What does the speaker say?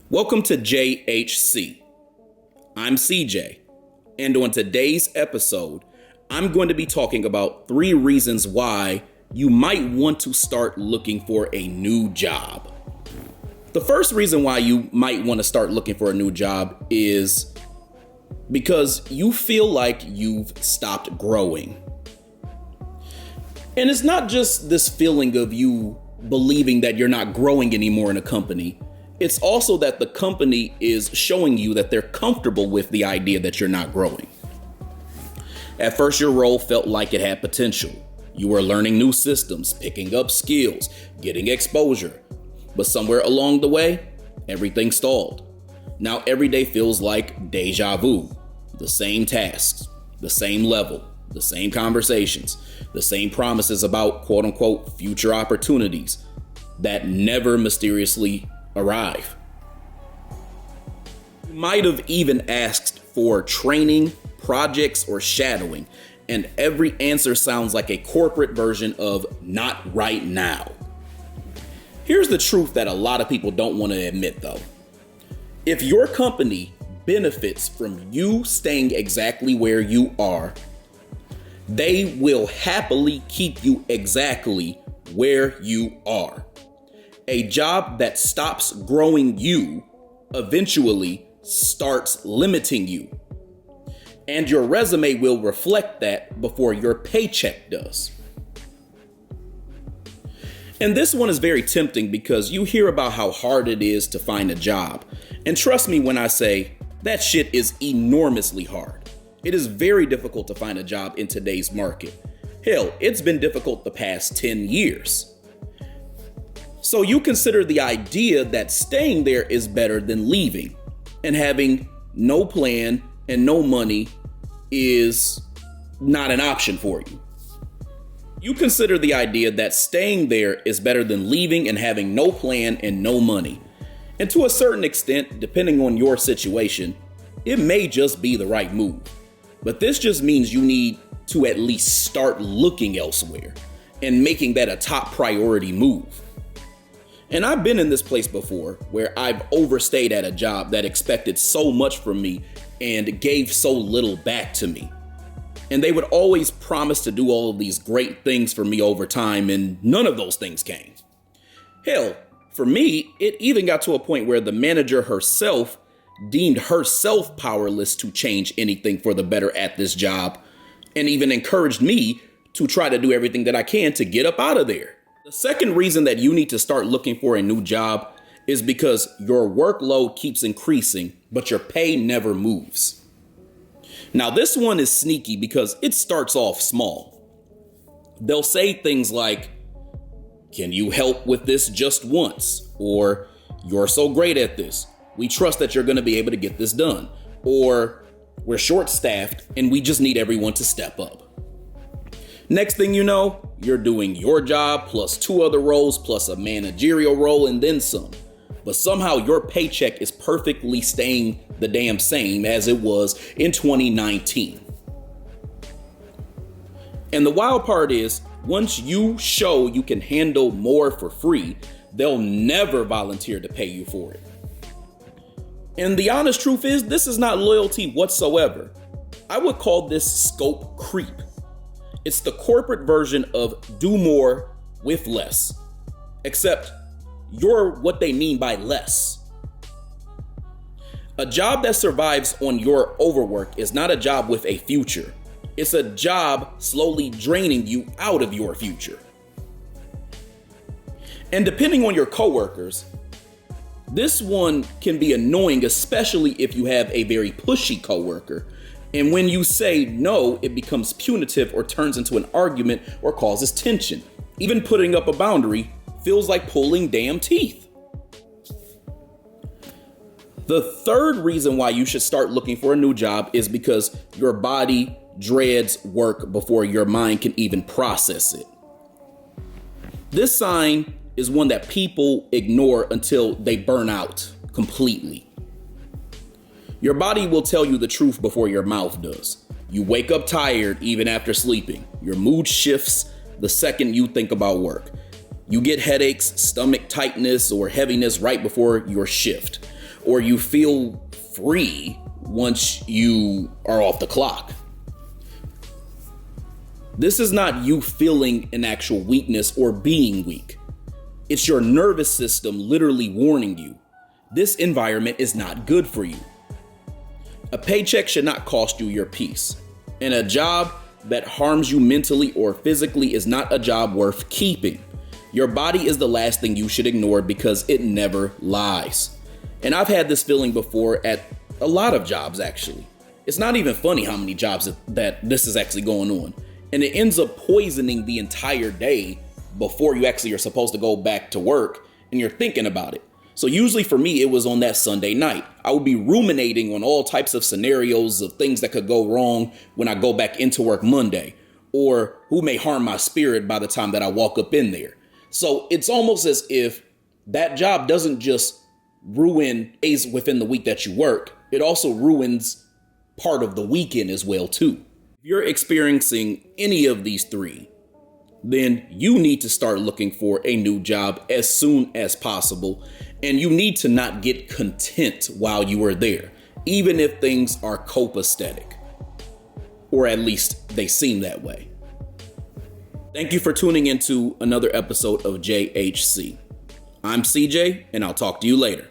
Welcome to JHC. I'm CJ, and on today's episode, I'm going to be talking about 3 reasons why you might want to start looking for a new job. The first reason why you might want to start looking for a new job is because you feel like you've stopped growing. And it's not just this feeling of you believing that you're not growing anymore in a company. It's also that the company is showing you that they're comfortable with the idea that you're not growing. At first, your role felt like it had potential. You were learning new systems, picking up skills, getting exposure. But somewhere along the way, everything stalled. Now every day feels like deja vu. The same tasks, the same level, the same conversations, the same promises about quote unquote future opportunities that never mysteriously arrive. You might have even asked for training, projects, or shadowing, and every answer sounds like a corporate version of not right now. Here's the truth that a lot of people don't want to admit though. If your company benefits from you staying exactly where you are, they will happily keep you exactly where you are. A job that stops growing you eventually starts limiting you. And your resume will reflect that before your paycheck does. And this one is very tempting because you hear about how hard it is to find a job. And trust me when I say that shit is enormously hard. It is very difficult to find a job in today's market. Hell, it's been difficult the past 10 years. So you consider the idea that staying there is better than leaving, and having no plan and no money is not an option for you. You consider the idea that staying there is better than leaving and having no plan and no money. And to a certain extent, depending on your situation, it may just be the right move. But this just means you need to at least start looking elsewhere and making that a top priority move. And I've been in this place before where I've overstayed at a job that expected so much from me and gave so little back to me. And they would always promise to do all of these great things for me over time, and none of those things came. Hell, for me, it even got to a point where the manager herself deemed herself powerless to change anything for the better at this job, and even encouraged me to try to do everything that I can to get up out of there. The second reason that you need to start looking for a new job is because your workload keeps increasing, but your pay never moves. Now, this one is sneaky because it starts off small. They'll say things like, "Can you help with this just once?" Or, "You're so great at this. We trust that you're going to be able to get this done." Or, "We're short-staffed and we just need everyone to step up." Next thing you know, you're doing your job plus 2 other roles plus a managerial role and then some. But somehow your paycheck is perfectly staying the damn same as it was in 2019. And the wild part is, once you show you can handle more for free, they'll never volunteer to pay you for it. And the honest truth is, this is not loyalty whatsoever. I would call this scope creep. It's the corporate version of do more with less, except you're what they mean by less. A job that survives on your overwork is not a job with a future. It's a job slowly draining you out of your future. And depending on your coworkers, this one can be annoying, especially if you have a very pushy coworker. And when you say no, it becomes punitive or turns into an argument or causes tension. Even putting up a boundary feels like pulling damn teeth. The third reason why you should start looking for a new job is because your body dreads work before your mind can even process it. This sign is one that people ignore until they burn out completely. Your body will tell you the truth before your mouth does. You wake up tired even after sleeping. Your mood shifts the second you think about work. You get headaches, stomach tightness, or heaviness right before your shift. or you feel free once you are off the clock. This is not you feeling an actual weakness or being weak. It's your nervous system literally warning you, this environment is not good for you. A paycheck should not cost you your peace, and a job that harms you mentally or physically is not a job worth keeping. Your body is the last thing you should ignore because it never lies. And I've had this feeling before at a lot of jobs, actually. It's not even funny how many jobs that this is actually going on. And it ends up poisoning the entire day before you actually are supposed to go back to work and you're thinking about it. So usually for me, it was on that Sunday night. I would be ruminating on all types of scenarios of things that could go wrong when I go back into work Monday, or who may harm my spirit by the time that I walk up in there. So it's almost as if that job doesn't just ruin days within the week that you work, it also ruins part of the weekend as well too. If you're experiencing any of these three, then you need to start looking for a new job as soon as possible. And you need to not get content while you are there, even if things are copacetic, or at least they seem that way. Thank you for tuning into another episode of JHC. I'm CJ, and I'll talk to you later.